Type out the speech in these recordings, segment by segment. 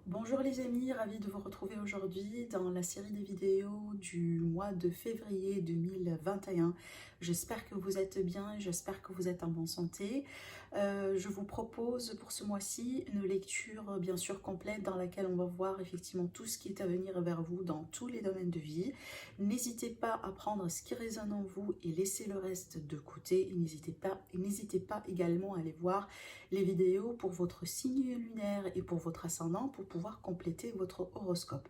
Bonjour les amis, ravi de vous retrouver aujourd'hui dans la série des vidéos du mois de février 2021. J'espère que vous êtes bien et j'espère que vous êtes en bonne santé. Je vous propose pour ce mois-ci une lecture bien sûr complète dans laquelle on va voir effectivement tout ce qui est à venir vers vous dans tous les domaines de vie. N'hésitez pas à prendre ce qui résonne en vous et laisser le reste de côté. N'hésitez pas également à aller voir les vidéos pour votre signe lunaire et pour votre ascendant pour pouvoir compléter votre horoscope.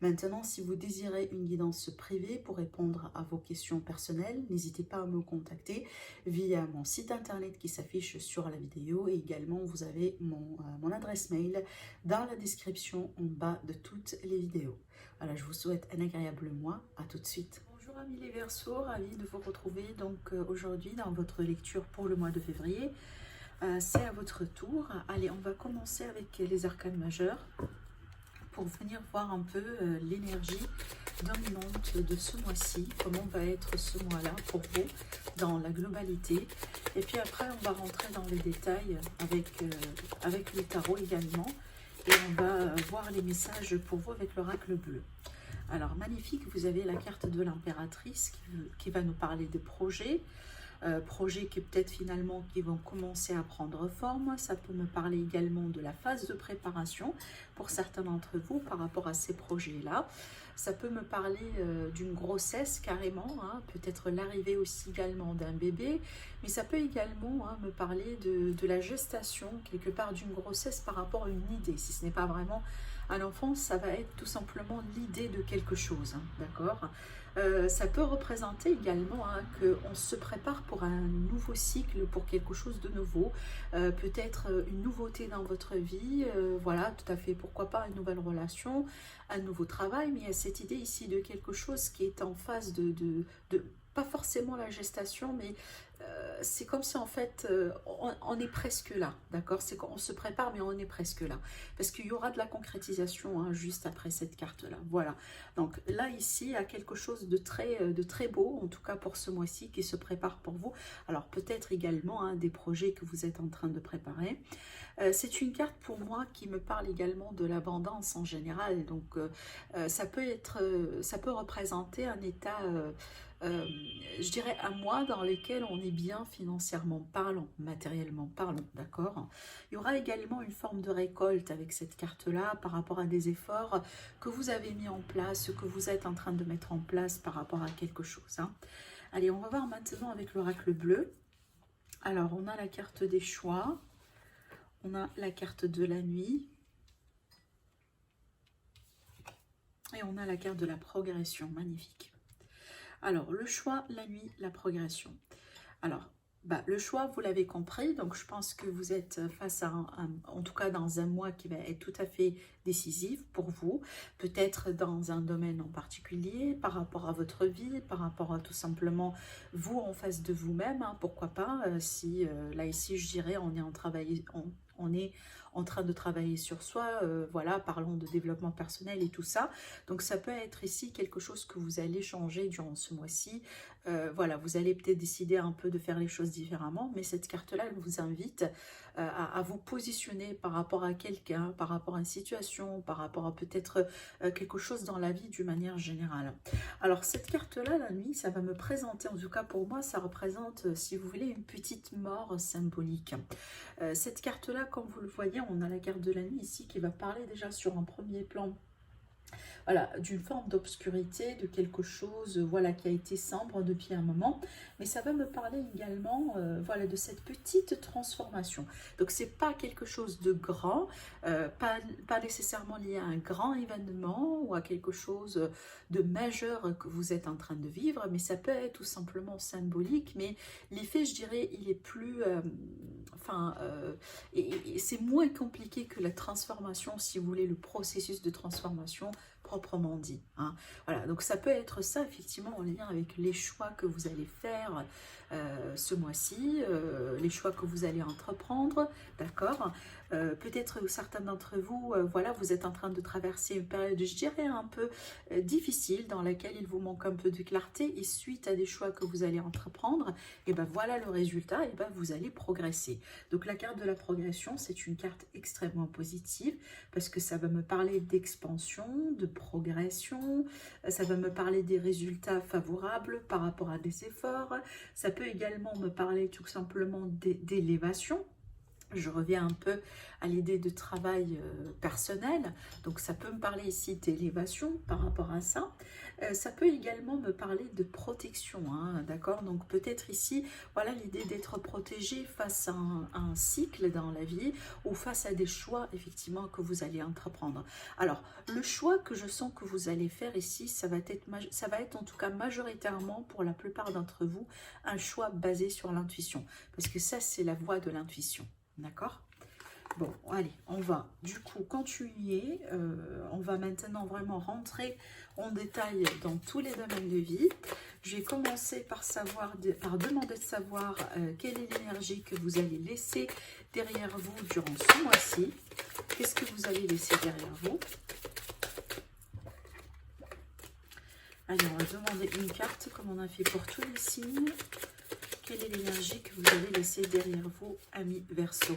Maintenant, si vous désirez une guidance privée pour répondre à vos questions personnelles, n'hésitez pas à me contacter via mon site internet qui s'affiche sur la vidéo et également vous avez mon adresse mail dans la description en bas de toutes les vidéos. Voilà, je vous souhaite un agréable mois. À tout de suite. Bonjour amis les Verseaux, ravi de vous retrouver donc aujourd'hui dans votre lecture pour le mois de février. C'est à votre tour. Allez, on va commencer avec les arcanes majeures pour venir voir un peu l'énergie dominante de ce mois-ci, comment va être ce mois-là pour vous dans la globalité. Et puis après, on va rentrer dans les détails avec le tarot également. Et on va voir les messages pour vous avec l'oracle bleu. Alors, magnifique, vous avez la carte de l'impératrice qui va nous parler de projets. Projets qui peut-être finalement qui vont commencer à prendre forme. Ça peut me parler également de la phase de préparation pour certains d'entre vous par rapport à ces projets-là. Ça peut me parler d'une grossesse carrément, hein, peut-être l'arrivée aussi également d'un bébé, mais ça peut également me parler de la gestation, quelque part d'une grossesse par rapport à une idée. Si ce n'est pas vraiment un enfant, ça va être tout simplement l'idée de quelque chose, hein, d'accord. Ça peut représenter également qu'on se prépare pour un nouveau cycle, pour quelque chose de nouveau, peut-être une nouveauté dans votre vie, voilà, tout à fait, pourquoi pas une nouvelle relation, un nouveau travail, mais il y a cette idée ici de quelque chose qui est en phase de pas forcément la gestation, mais c'est comme si en fait on est presque là, d'accord, c'est qu'on se prépare mais on est presque là, parce qu'il y aura de la concrétisation hein, juste après cette carte là, voilà. Donc là ici il y a quelque chose de très beau, en tout cas pour ce mois-ci qui se prépare pour vous. Alors peut-être également hein, des projets que vous êtes en train de préparer. C'est une carte pour moi qui me parle également de l'abondance en général, donc ça peut représenter un état je dirais un mois dans lequel on est bien financièrement parlant, matériellement parlant, d'accord. Il y aura également une forme de récolte avec cette carte-là par rapport à des efforts que vous avez mis en place, que vous êtes en train de mettre en place par rapport à quelque chose. Hein. Allez, on va voir maintenant avec l'oracle bleu. Alors, on a la carte des choix, on a la carte de la nuit, et on a la carte de la progression, magnifique. Alors, le choix, la nuit, la progression. Alors, le choix, vous l'avez compris, donc je pense que vous êtes face à, en tout cas dans un mois qui va être tout à fait décisif pour vous, peut-être dans un domaine en particulier, par rapport à votre vie, par rapport à tout simplement vous en face de vous-même, hein, pourquoi pas, si là ici je dirais on est on est en train de travailler sur soi, voilà, parlons de développement personnel et tout ça. Donc ça peut être ici quelque chose que vous allez changer durant ce mois-ci. Voilà, vous allez peut-être décider un peu de faire les choses différemment, mais cette carte-là, elle vous invite à vous positionner par rapport à quelqu'un, par rapport à une situation, par rapport à peut-être quelque chose dans la vie d'une manière générale. Alors cette carte-là, la nuit, ça va me présenter, en tout cas pour moi, ça représente, si vous voulez, une petite mort symbolique. Cette carte-là, comme vous le voyez, on a la carte de la nuit ici qui va parler déjà sur un premier plan, voilà, d'une forme d'obscurité, de quelque chose voilà, qui a été sombre depuis un moment. Mais ça va me parler également voilà, de cette petite transformation. Donc, ce n'est pas quelque chose de grand, pas nécessairement lié à un grand événement ou à quelque chose de majeur que vous êtes en train de vivre, mais ça peut être tout simplement symbolique. Mais l'effet, je dirais, il est plus... et c'est moins compliqué que la transformation, si vous voulez, le processus de transformation proprement dit. Hein. Voilà, donc ça peut être ça effectivement en lien avec les choix que vous allez faire, ce mois-ci, les choix que vous allez entreprendre, d'accord. Peut-être certains d'entre vous, voilà, vous êtes en train de traverser une période, je dirais, un peu difficile, dans laquelle il vous manque un peu de clarté, et suite à des choix que vous allez entreprendre, et ben voilà le résultat, et ben vous allez progresser. Donc la carte de la progression, c'est une carte extrêmement positive, parce que ça va me parler d'expansion, de progression, ça va me parler des résultats favorables par rapport à des efforts, ça peut également me parler tout simplement d'élévation. Je reviens un peu à l'idée de travail personnel, donc ça peut me parler ici d'élévation par rapport à ça. Ça peut également me parler de protection, hein, d'accord. Donc peut-être ici, voilà l'idée d'être protégé face à un cycle dans la vie, ou face à des choix effectivement que vous allez entreprendre. Alors le choix que je sens que vous allez faire ici, ça va être en tout cas majoritairement pour la plupart d'entre vous un choix basé sur l'intuition, parce que ça c'est la voie de l'intuition. D'accord? Bon, allez, on va du coup continuer. On va maintenant vraiment rentrer en détail dans tous les domaines de vie. Je vais commencer par demander de savoir quelle est l'énergie que vous allez laisser derrière vous durant ce mois-ci. Qu'est-ce que vous allez laisser derrière vous? Allez, on va demander une carte comme on a fait pour tous les signes. Quelle est l'énergie que vous allez laisser derrière vous, amis Verseau,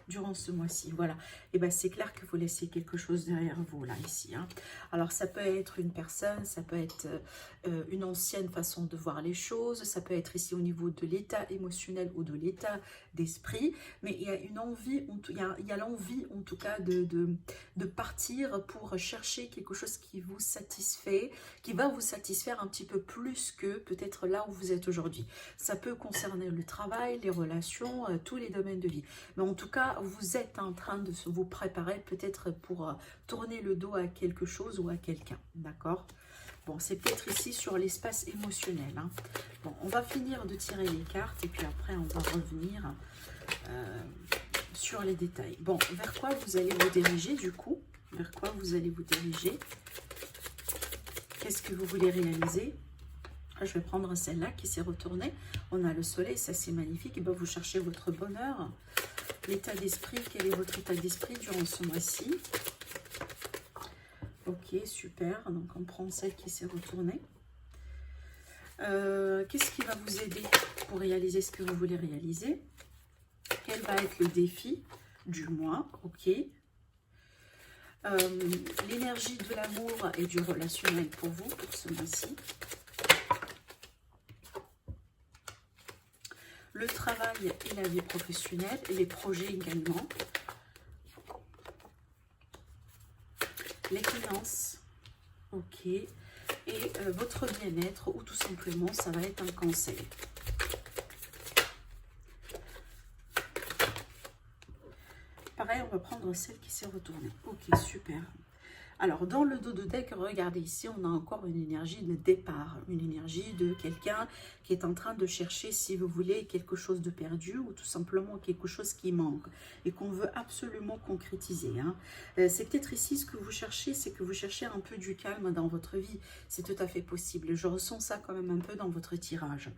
durant ce mois-ci? Voilà, et bien c'est clair que vous laissez quelque chose derrière vous, là, ici, hein. Alors ça peut être une personne, ça peut être une ancienne façon de voir les choses, ça peut être ici au niveau de l'état émotionnel ou de l'état d'esprit, mais il y a une envie, il y a l'envie en tout cas de partir pour chercher quelque chose qui vous satisfait, qui va vous satisfaire un petit peu plus que peut-être là où vous êtes aujourd'hui. Ça peut concerner le travail, les relations, tous les domaines de vie. Mais en tout cas, vous êtes en train de vous préparer peut-être pour tourner le dos à quelque chose ou à quelqu'un. D'accord? Bon, c'est peut-être ici sur l'espace émotionnel, hein. Bon, on va finir de tirer les cartes et puis après, on va revenir sur les détails. Bon, vers quoi vous allez vous diriger du coup? Vers quoi vous allez vous diriger? Qu'est-ce que vous voulez réaliser? Je vais prendre celle-là qui s'est retournée. On a le soleil, ça c'est magnifique. Et bien, vous cherchez votre bonheur. L'état d'esprit, quel est votre état d'esprit durant ce mois-ci? Ok, super. Donc, on prend celle qui s'est retournée. Qu'est-ce qui va vous aider pour réaliser ce que vous voulez réaliser? Quel va être le défi du mois? Ok. L'énergie de l'amour et du relationnel pour vous, pour ce mois-ci. Le travail et la vie professionnelle, et les projets également. Les finances, ok. Et votre bien-être, ou tout simplement, ça va être un conseil. Pareil, on va prendre celle qui s'est retournée. Ok, super. Alors, dans le dos de deck, regardez ici, on a encore une énergie de départ, une énergie de quelqu'un qui est en train de chercher, si vous voulez, quelque chose de perdu ou tout simplement quelque chose qui manque et qu'on veut absolument concrétiser, hein. C'est peut-être ici ce que vous cherchez, c'est que vous cherchez un peu du calme dans votre vie. C'est tout à fait possible. Je ressens ça quand même un peu dans votre tirage.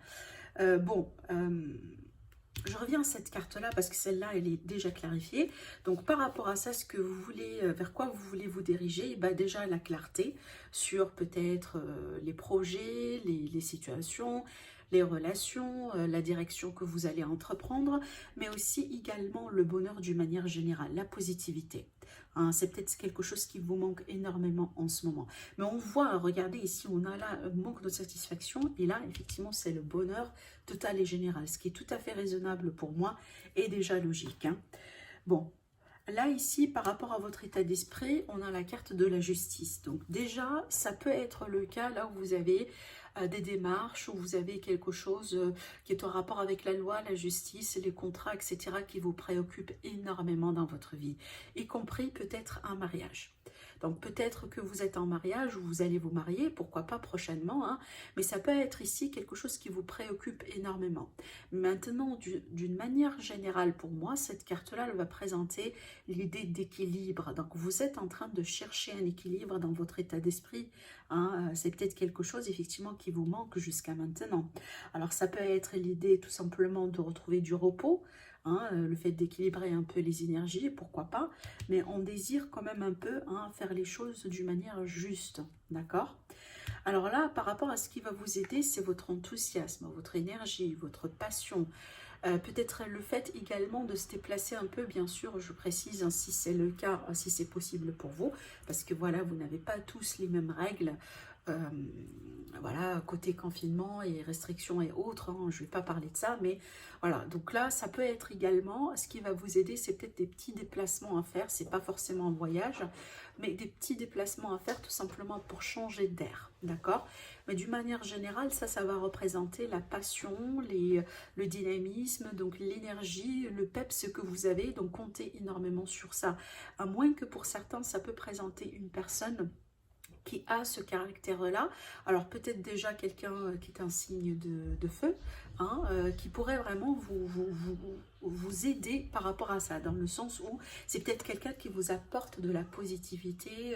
Je reviens à cette carte-là parce que celle-là, elle est déjà clarifiée. Donc, par rapport à ça, ce que vous voulez, vers quoi vous voulez vous diriger, bah, déjà la clarté sur peut-être les projets, les situations, les relations, la direction que vous allez entreprendre, mais aussi également le bonheur d'une manière générale, la positivité. Hein, c'est peut-être quelque chose qui vous manque énormément en ce moment. Mais on voit, regardez ici, on a là un manque de satisfaction. Et là, effectivement, c'est le bonheur total et général. Ce qui est tout à fait raisonnable pour moi et déjà logique, hein. Bon, là ici, par rapport à votre état d'esprit, on a la carte de la justice. Donc déjà, ça peut être le cas là où vous avez des démarches, où vous avez quelque chose qui est en rapport avec la loi, la justice, les contrats, etc. qui vous préoccupent énormément dans votre vie, y compris peut-être un mariage. Donc peut-être que vous êtes en mariage ou vous allez vous marier, pourquoi pas prochainement, hein, mais ça peut être ici quelque chose qui vous préoccupe énormément. Maintenant, d'une manière générale, pour moi, cette carte-là, elle va présenter l'idée d'équilibre. Donc vous êtes en train de chercher un équilibre dans votre état d'esprit, hein. C'est peut-être quelque chose effectivement qui vous manque jusqu'à maintenant. Alors ça peut être l'idée tout simplement de retrouver du repos, hein, le fait d'équilibrer un peu les énergies, pourquoi pas, mais on désire quand même un peu, hein, faire les choses d'une manière juste, d'accord? Alors là, par rapport à ce qui va vous aider, c'est votre enthousiasme, votre énergie, votre passion, peut-être le fait également de se déplacer un peu, bien sûr, je précise, hein, si c'est le cas, si c'est possible pour vous, parce que voilà, vous n'avez pas tous les mêmes règles, euh, voilà, côté confinement et restrictions et autres, hein, je ne vais pas parler de ça, mais voilà, donc là, ça peut être également, ce qui va vous aider, c'est peut-être des petits déplacements à faire, c'est pas forcément un voyage, mais des petits déplacements à faire tout simplement pour changer d'air, d'accord? Mais d'une manière générale, ça va représenter la passion, le dynamisme, donc l'énergie, le peps que vous avez, donc comptez énormément sur ça, à moins que pour certains, ça peut présenter une personne qui a ce caractère-là, alors peut-être déjà quelqu'un qui est un signe de feu, hein, qui pourrait vraiment vous aider par rapport à ça, dans le sens où c'est peut-être quelqu'un qui vous apporte de la positivité,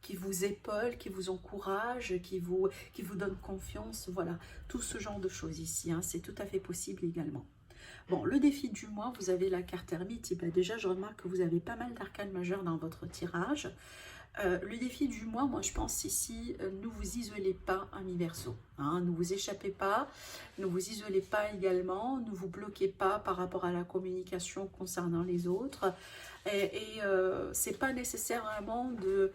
qui vous épaule, qui vous encourage, qui vous donne confiance, voilà, tout ce genre de choses ici, hein, c'est tout à fait possible également. Bon, le défi du mois, vous avez la carte ermite, et bien déjà je remarque que vous avez pas mal d'arcanes majeures dans votre tirage. Le défi du mois, moi je pense ici, ne vous isolez pas, ami Verseau, hein, ne vous échappez pas, ne vous isolez pas également, ne vous bloquez pas par rapport à la communication concernant les autres, c'est pas nécessaire vraiment de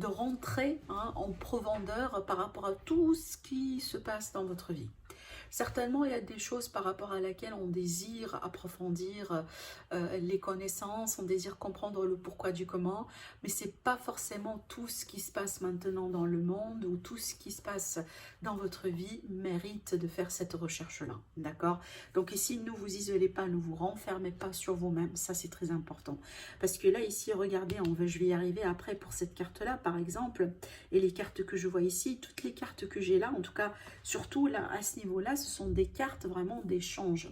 rentrer, hein, en profondeur par rapport à tout ce qui se passe dans votre vie. Certainement, il y a des choses par rapport à laquelle on désire approfondir les connaissances, on désire comprendre le pourquoi du comment, mais c'est pas forcément tout ce qui se passe maintenant dans le monde ou tout ce qui se passe dans votre vie mérite de faire cette recherche-là, d'accord? Donc ici, ne vous isolez pas, ne vous renfermez pas sur vous-même, ça c'est très important. Parce que là, ici, regardez, je vais y arriver après pour cette carte-là, par exemple, et les cartes que je vois ici, toutes les cartes que j'ai là, en tout cas, surtout là, à ce niveau-là, ce sont des cartes vraiment d'échange.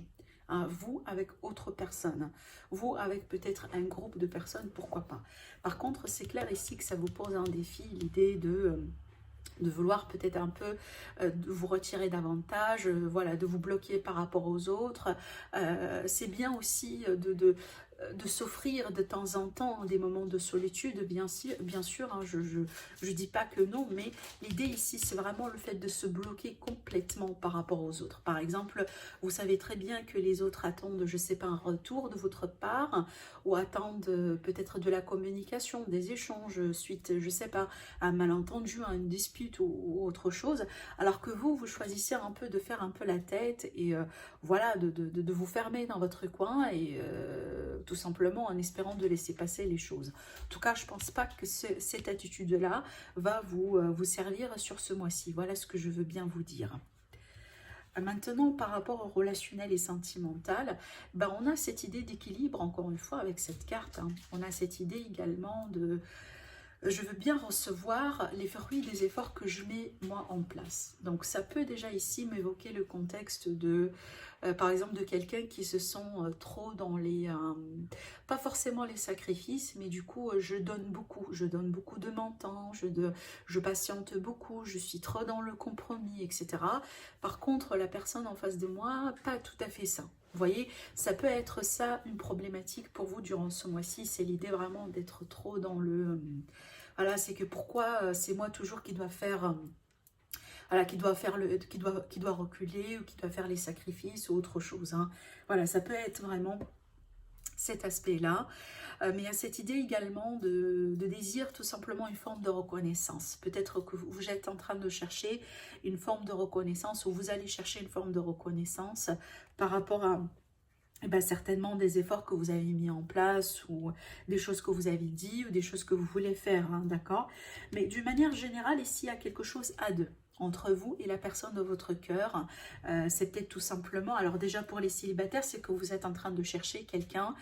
Hein, vous avec autre personne, vous avec peut-être un groupe de personnes, pourquoi pas. Par contre, c'est clair ici que ça vous pose un défi, l'idée de vouloir peut-être un peu de vous retirer davantage, voilà, de vous bloquer par rapport aux autres. C'est bien aussi de s'offrir de temps en temps des moments de solitude, bien sûr, hein, je dis pas que non, mais l'idée ici, c'est vraiment le fait de se bloquer complètement par rapport aux autres. Par exemple, vous savez très bien que les autres attendent, je sais pas, un retour de votre part, ou attendent peut-être de la communication, des échanges, suite, je sais pas, à un malentendu, à une dispute ou autre chose, alors que vous choisissez un peu de faire un peu la tête et voilà, de vous fermer dans votre coin et tout simplement en espérant de laisser passer les choses. En tout cas, je ne pense pas que cette attitude-là va vous servir sur ce mois-ci. Voilà ce que je veux bien vous dire. Maintenant, par rapport au relationnel et sentimental, ben, on a cette idée d'équilibre, encore une fois, avec cette carte. Hein. On a cette idée également de... Je veux bien recevoir les fruits des efforts que je mets moi en place. Donc ça peut déjà ici m'évoquer le contexte de, par exemple, de quelqu'un qui se sent trop dans les, pas forcément les sacrifices, mais du coup je donne beaucoup de mon temps, je patiente beaucoup, je suis trop dans le compromis, etc. Par contre, la personne en face de moi, pas tout à fait ça. Vous voyez, ça peut être ça une problématique pour vous durant ce mois-ci, c'est l'idée vraiment d'être trop dans le... voilà, c'est que pourquoi c'est moi toujours qui dois faire... voilà, qui doit reculer ou qui doit faire les sacrifices ou autre chose. Hein. Voilà, ça peut être vraiment cet aspect-là. Mais il y a cette idée également de désir, tout simplement une forme de reconnaissance. Peut-être que vous êtes en train de chercher une forme de reconnaissance ou vous allez chercher une forme de reconnaissance par rapport à... eh bien, certainement des efforts que vous avez mis en place ou des choses que vous avez dit ou des choses que vous voulez faire, hein, d'accord? Mais d'une manière générale, ici, il y a quelque chose à deux. entre vous et la personne de votre cœur. C'est peut-être tout simplement, alors déjà pour les célibataires, c'est que vous êtes en train de chercher quelqu'un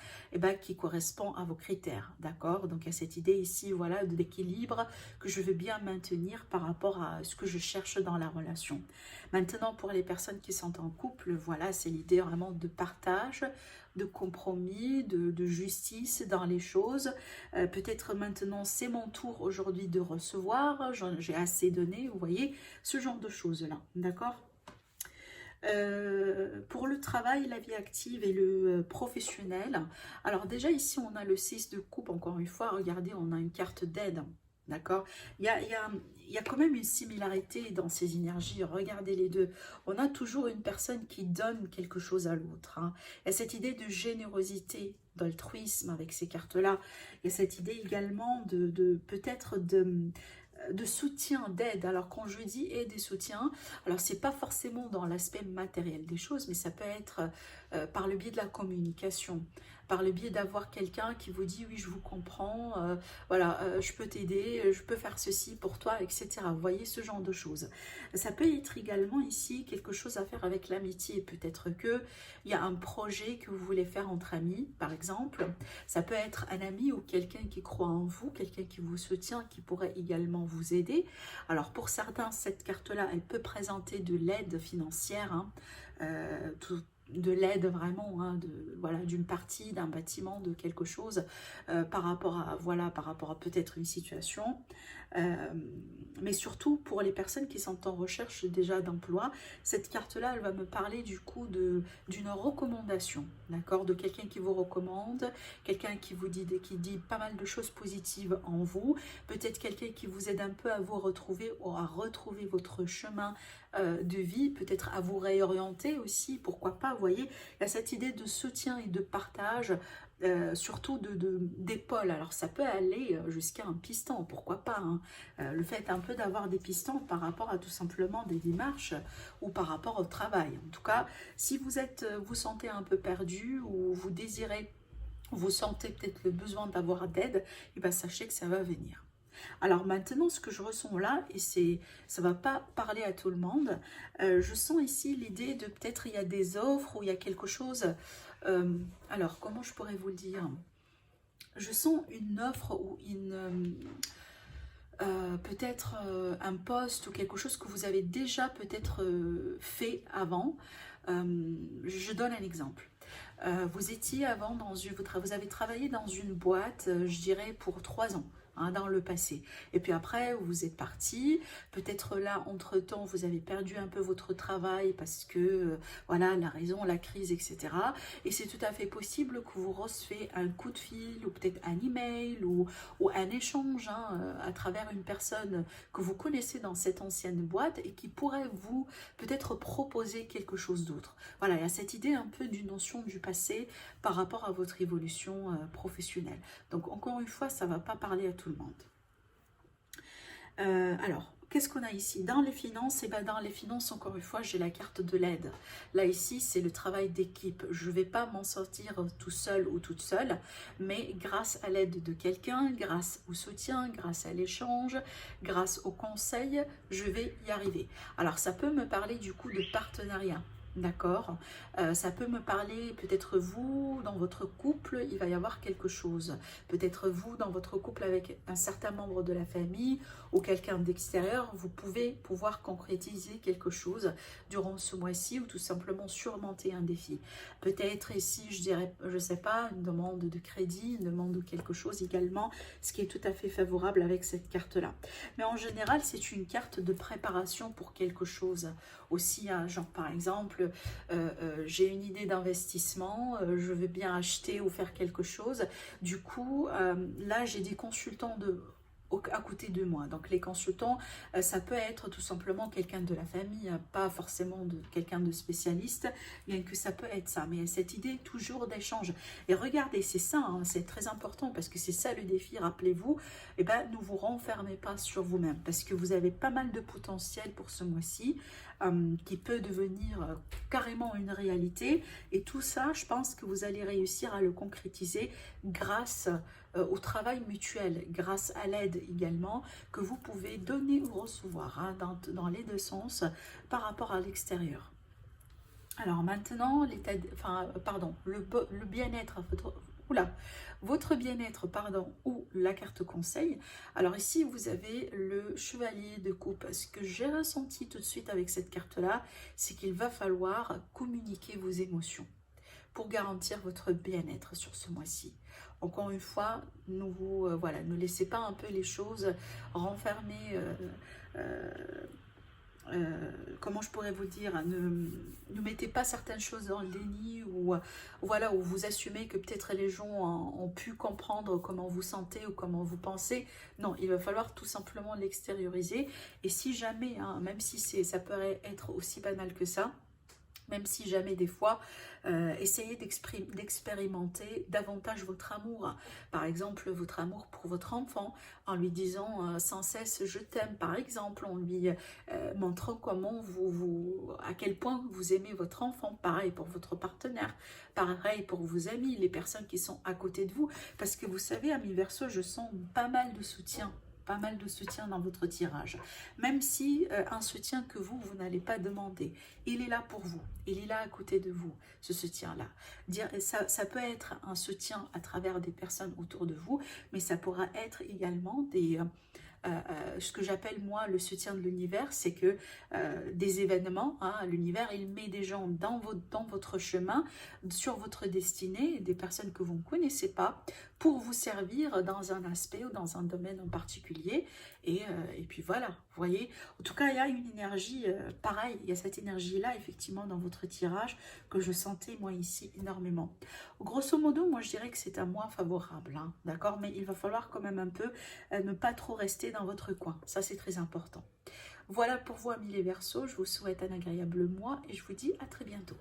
qui correspond à vos critères, d'accord? Donc il y a cette idée ici, voilà, d'équilibre que je veux bien maintenir par rapport à ce que je cherche dans la relation. Maintenant, pour les personnes qui sont en couple, voilà, c'est l'idée vraiment de partage, de compromis, de justice dans les choses. Peut-être maintenant, c'est mon tour aujourd'hui de recevoir, j'ai assez donné, vous voyez, ce genre de choses-là, d'accord? Pour le travail, la vie active et le professionnel, alors déjà ici on a le 6 de coupe, encore une fois, regardez, on a une carte d'aide, d'accord? Il y a quand même une similarité dans ces énergies, regardez les deux. On a toujours une personne qui donne quelque chose à l'autre, hein. Il y a cette idée de générosité, d'altruisme avec ces cartes-là. Il y a cette idée également de peut-être de soutien, d'aide. Alors quand je dis aide et soutien, alors c'est pas forcément dans l'aspect matériel des choses, mais ça peut être par le biais de la communication, par le biais d'avoir quelqu'un qui vous dit oui je vous comprends, voilà, je peux t'aider, je peux faire ceci pour toi, etc. Vous voyez ce genre de choses. Ça peut être également ici quelque chose à faire avec l'amitié, peut-être que il y a un projet que vous voulez faire entre amis, par exemple. Ça peut être un ami ou quelqu'un qui croit en vous, quelqu'un qui vous soutient, qui pourrait également vous aider. Alors pour certains, cette carte-là, elle peut présenter de l'aide financière, hein, de l'aide vraiment, hein, voilà, d'une partie, d'un bâtiment, de quelque chose, par rapport à, voilà, par rapport à peut-être une situation. Mais surtout pour les personnes qui sont en recherche déjà d'emploi, cette carte-là, elle va me parler du coup d'une recommandation, d'accord, de quelqu'un qui vous recommande, quelqu'un qui vous dit, qui dit pas mal de choses positives en vous, peut-être quelqu'un qui vous aide un peu à vous retrouver ou à retrouver votre chemin de vie, peut-être à vous réorienter aussi, pourquoi pas, vous voyez, il y a cette idée de soutien et de partage, surtout d'épaule. Alors ça peut aller jusqu'à un piston, pourquoi pas, hein. Le fait un peu d'avoir des pistons par rapport à tout simplement des démarches ou par rapport au travail. En tout cas, si vous vous sentez un peu perdu ou vous désirez, vous sentez peut-être le besoin d'avoir d'aide, et bien sachez que ça va venir. Alors maintenant, ce que je ressens là, et ça va pas parler à tout le monde, je sens ici l'idée de peut-être il y a des offres ou il y a quelque chose. Alors, comment je pourrais vous le dire? Je sens une offre ou peut-être un poste ou quelque chose que vous avez déjà peut-être fait avant. Je donne un exemple. Vous étiez avant vous avez travaillé dans une boîte, je dirais pour 3 ans, hein, dans le passé. Et puis après, vous êtes parti. Peut-être là, entre-temps, vous avez perdu un peu votre travail parce que, voilà, la raison, la crise, etc. Et c'est tout à fait possible que vous recevez un coup de fil ou peut-être un email ou un échange, hein, à travers une personne que vous connaissez dans cette ancienne boîte et qui pourrait vous peut-être proposer quelque chose d'autre. Voilà, il y a cette idée un peu d'une notion du passé par rapport à votre évolution professionnelle. Donc encore une fois, ça ne va pas parler à tout le monde. Alors, qu'est-ce qu'on a ici? Dans les finances, et ben dans les finances, encore une fois, j'ai la carte de l'aide. Là, ici, c'est le travail d'équipe. Je ne vais pas m'en sortir tout seul ou toute seule, mais grâce à l'aide de quelqu'un, grâce au soutien, grâce à l'échange, grâce au conseil, je vais y arriver. Alors, ça peut me parler du coup de partenariat. D'accord, ça peut me parler, peut-être vous, dans votre couple, il va y avoir quelque chose. Peut-être vous, dans votre couple avec un certain membre de la famille ou quelqu'un d'extérieur, vous pouvez pouvoir concrétiser quelque chose durant ce mois-ci ou tout simplement surmonter un défi. Peut-être ici, je dirais, je sais pas, une demande de crédit, une demande de quelque chose également, ce qui est tout à fait favorable avec cette carte-là. Mais en général, c'est une carte de préparation pour quelque chose aussi, hein, genre par exemple, j'ai une idée d'investissement, je veux bien acheter ou faire quelque chose. Du coup, là, j'ai des consultants à côté de moi. Donc les consultants, ça peut être tout simplement quelqu'un de la famille, hein, pas forcément quelqu'un de spécialiste, bien que ça peut être ça. Mais cette idée toujours d'échange. Et regardez, c'est ça, hein, c'est très important parce que c'est ça le défi, rappelez-vous, eh ben, ne vous renfermez pas sur vous-même parce que vous avez pas mal de potentiel pour ce mois-ci. Qui peut devenir carrément une réalité, et tout ça je pense que vous allez réussir à le concrétiser grâce au travail mutuel, grâce à l'aide également que vous pouvez donner ou recevoir, hein, dans les deux sens par rapport à l'extérieur. Alors maintenant, le bien-être, votre bien-être, pardon, ou la carte conseil. Alors ici, vous avez le chevalier de coupe. Ce que j'ai ressenti tout de suite avec cette carte-là, c'est qu'il va falloir communiquer vos émotions pour garantir votre bien-être sur ce mois-ci. Encore une fois, voilà, ne laissez pas un peu les choses renfermer. Comment je pourrais vous dire, ne mettez pas certaines choses dans le déni, ou voilà, où vous assumez que peut-être les gens ont pu comprendre comment vous sentez ou comment vous pensez. Non, il va falloir tout simplement l'extérioriser. Et si jamais, hein, même si ça peut être aussi banal que ça, même si jamais des fois, essayez d'expérimenter davantage votre amour. Par exemple, votre amour pour votre enfant, en lui disant sans cesse je t'aime, par exemple, en lui montrant comment à quel point vous aimez votre enfant. Pareil pour votre partenaire, pareil pour vos amis, les personnes qui sont à côté de vous. Parce que vous savez, amis Verseau, je sens pas mal de soutien. Pas mal de soutien dans votre tirage, même si un soutien que vous n'allez pas demander, il est là pour vous, il est là à côté de vous, ce soutien-là. Ça peut être un soutien à travers des personnes autour de vous, mais ça pourra être également ce que j'appelle moi le soutien de l'univers, c'est que des événements, hein, l'univers il met des gens dans votre chemin, sur votre destinée, des personnes que vous ne connaissez pas, pour vous servir dans un aspect ou dans un domaine en particulier. Et puis voilà, vous voyez, en tout cas il y a une énergie pareil, il y a cette énergie là effectivement dans votre tirage que je sentais moi ici énormément. Grosso modo, moi je dirais que c'est un mois favorable, hein, d'accord, mais il va falloir quand même un peu ne pas trop rester dans votre coin, ça c'est très important. Voilà pour vous amis les Verseaux, je vous souhaite un agréable mois et je vous dis à très bientôt.